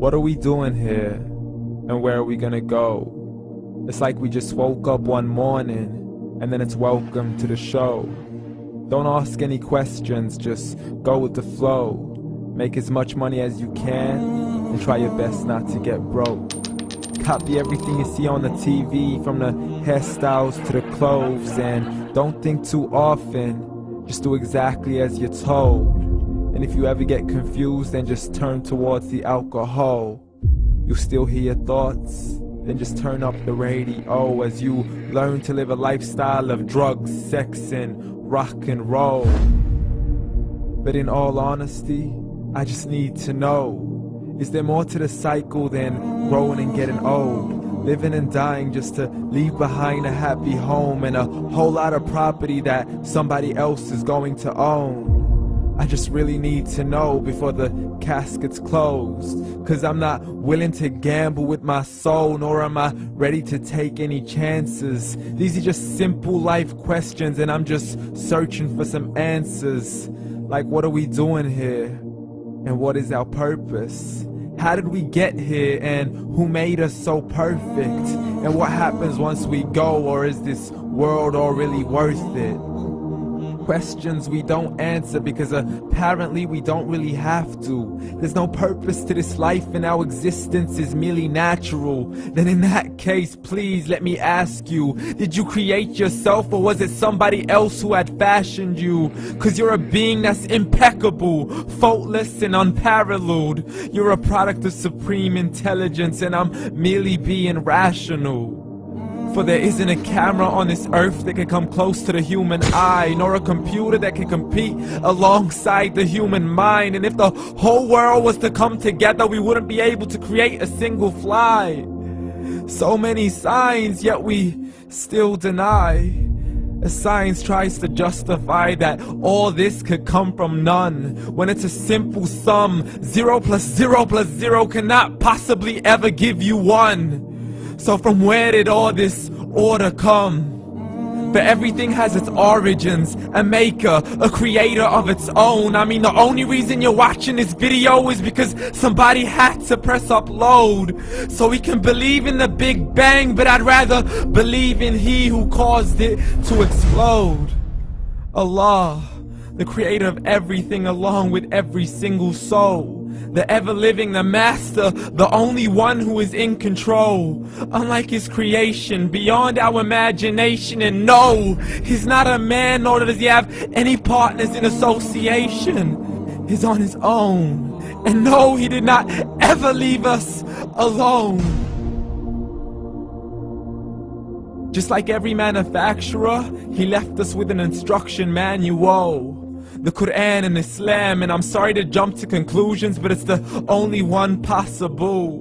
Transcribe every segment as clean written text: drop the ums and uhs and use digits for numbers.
What are we doing here? And where are we gonna go? It's like we just woke up one morning and then it's welcome to the show. Don't ask any questions, just go with the flow. Make as much money as you can and try your best not to get broke. Copy everything you see on the TV, from the hairstyles to the clothes, and don't think too often, just do exactly as you're told. And if you ever get confused, then just turn towards the alcohol. You still hear your thoughts? Then just turn up the radio as you learn to live a lifestyle of drugs, sex, and rock and roll. But in all honesty, I just need to know, is there more to the cycle than growing and getting old? Living and dying just to leave behind a happy home and a whole lot of property that somebody else is going to own. I just really need to know before the casket's closed, 'cause I'm not willing to gamble with my soul, nor am I ready to take any chances. These are just simple life questions and I'm just searching for some answers. Like, what are we doing here? And what is our purpose? How did we get here, and who made us so perfect? And what happens once we go, or is this world all really worth it? Questions we don't answer because apparently we don't really have to. There's no purpose to this life and our existence is merely natural. Then in that case, please let me ask you, did you create yourself, or was it somebody else who had fashioned you? 'Cause you're a being that's impeccable, faultless and unparalleled. You're a product of supreme intelligence and I'm merely being rational. For there isn't a camera on this earth that can come close to the human eye, nor a computer that can compete alongside the human mind. And if the whole world was to come together, we wouldn't be able to create a single fly. So many signs, yet we still deny. As science tries to justify that all this could come from none, when it's a simple sum. 0 plus 0 plus 0 cannot possibly ever give you 1. So from where did all this order come? But everything has its origins, a maker, a creator of its own. I mean, the only reason you're watching this video is because somebody had to press upload. So we can believe in the Big Bang, but I'd rather believe in He who caused it to explode. Allah, the creator of everything along with every single soul. The ever-living, the master, the only one who is in control. Unlike his creation, beyond our imagination. And no, he's not a man, nor does he have any partners in association. He's on his own. And no, he did not ever leave us alone. Just like every manufacturer, he left us with an instruction manual. The Quran and Islam, and I'm sorry to jump to conclusions, but it's the only one possible.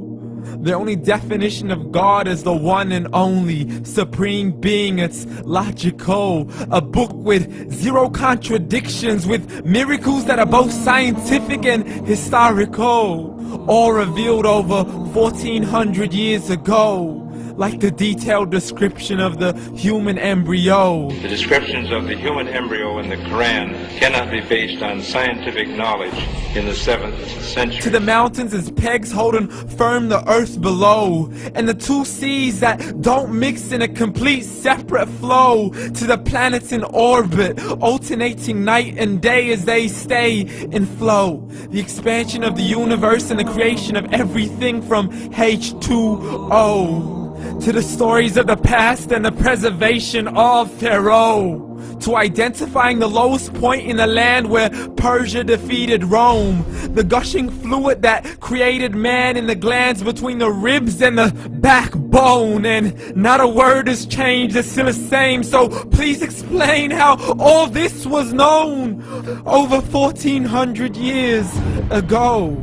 The only definition of God is the one and only supreme being. It's logical, a book with 0 contradictions, with miracles that are both scientific and historical, all revealed over 1400 years ago. Like the detailed description of the human embryo. The descriptions of the human embryo in the Quran cannot be based on scientific knowledge in the 7th century. To the mountains as pegs holding firm the earth below, and the 2 seas that don't mix in a complete separate flow. To the planets in orbit, alternating night and day as they stay in flow. The expansion of the universe and the creation of everything from H2O. To the stories of the past and the preservation of Pharaoh. To identifying the lowest point in the land where Persia defeated Rome. The gushing fluid that created man in the glands between the ribs and the backbone. And not a word has changed, it's still the same. So please explain how all this was known over 1400 years ago.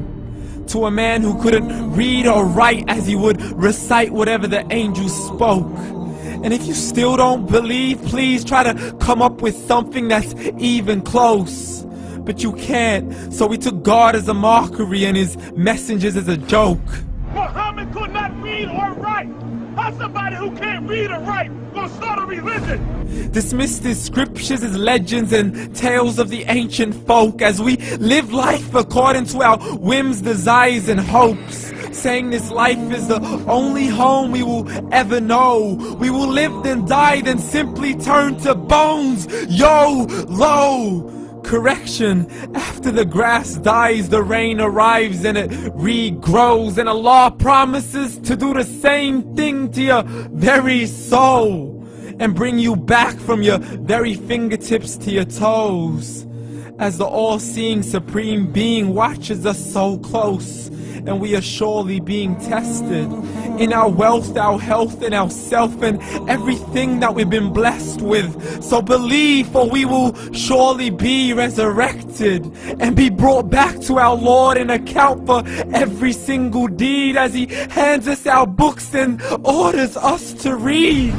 To a man who couldn't read or write, as he would recite whatever the angels spoke. And if you still don't believe, please try to come up with something that's even close. But you can't, so we took God as a mockery and his messengers as a joke. Muhammad could not read or write. How somebody who can't read or write gonna start a religion? Dismissed his scriptures as legends and tales of the ancient folk, as we live life according to our whims, desires, and hopes. saying this life is the only home we will ever know. We will live then die, then simply turn to bones. YOLO! Correction, after the grass dies, the rain arrives and it regrows, and Allah promises to do the same thing to your very soul and bring you back from your very fingertips to your toes, as the all-seeing supreme being watches us so close, and we are surely being tested in our wealth, our health, and our self, and everything that we've been blessed with. So believe, for we will surely be resurrected and be brought back to our Lord and account for every single deed, as He hands us our books and orders us to read.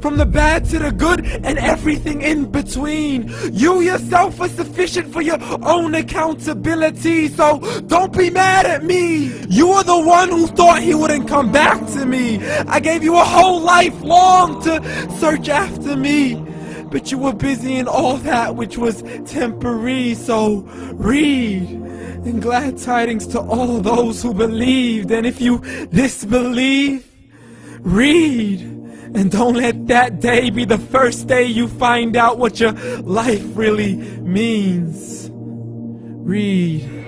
From the bad to the good and everything in between. You yourself are sufficient for your own accountability, so don't be mad at me. You are the one who thought He wouldn't come back to me. I gave you a whole life long to search after me, but you were busy in all that which was temporary. So read, and glad tidings to all those who believed. And if you disbelieve, read. And don't let that day be the first day you find out what your life really means. Read.